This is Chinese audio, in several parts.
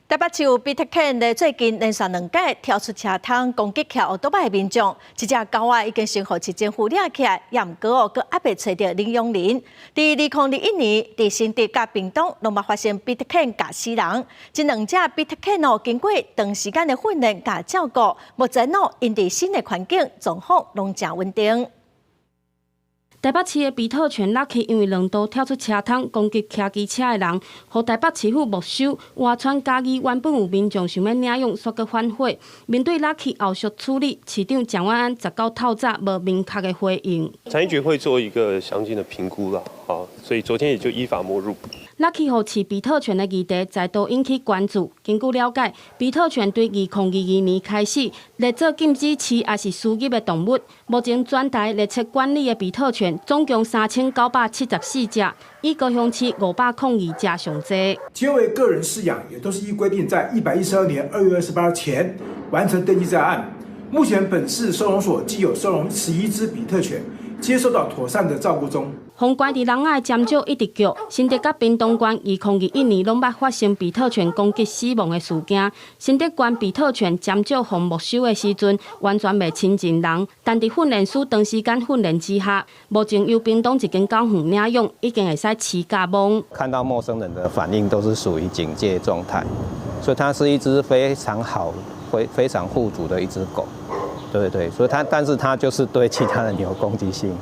台北市有比特犬咧，最近连续2届跳出车窗攻击骑乌托邦的民众，一只狗仔已经先互市政府抓起来，也毋过佫还未找到领养人。伫2021年，伫新竹甲屏东拢嘛发生比特犬咬死人，这2只比特犬经过长时间的训练甲照顾，目前因伫新的环境状况拢正稳定。 台北市的比特犬 Lucky 因为2度跳出车窗攻击骑机车的人，互台北市府没收。外传嘉义原本有民众想要领养，煞搁反悔。面对 Lucky 后续处理，市长蒋万安19透早无明确的回应。产业局会做一个详尽的评估啦，所以昨天也就依法没入。 Lucky 互饲比特犬的议题再度引起关注。根据了解，比特犬对2022年开始列做禁止饲也是输入的动物。目前全台列册管理的比特犬总共3974只，以高雄市502只上侪。皆为个人饲养，也都是依规定在112年2月28日前完成登记在案。目前本市收容所既有收容11只比特犬，接受到妥善的照顾中。 封关伫人爱尖叫一直叫，新竹甲屏东县2021年拢捌发生比特犬攻击死亡的事件。新竹县比特犬尖叫互没收的时阵，完全未亲近人，但伫训练师长时间训练之下，目前由屏东一间狗园领养，已经会使饲家猫。看到陌生人的反应都是属于警戒状态，所以它是一只非常好、非常护主的一只狗。对，所以但是它就是对其他人有攻击性。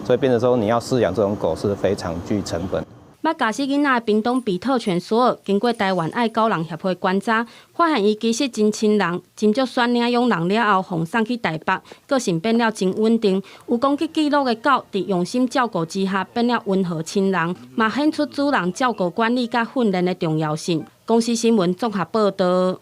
所以变成说，你要饲养这种狗是非常具成本。捌教死囡仔的屏东比特犬索尔，经过台湾爱狗人协会观察，发现伊其实真亲人，真足选领养人了后，奉送去台北，个性变了真稳定。有攻击记录的狗，伫用心照顾之下，变了温和亲人，嘛显出主人照顾管理甲训练的重要性。公司新闻综合报道。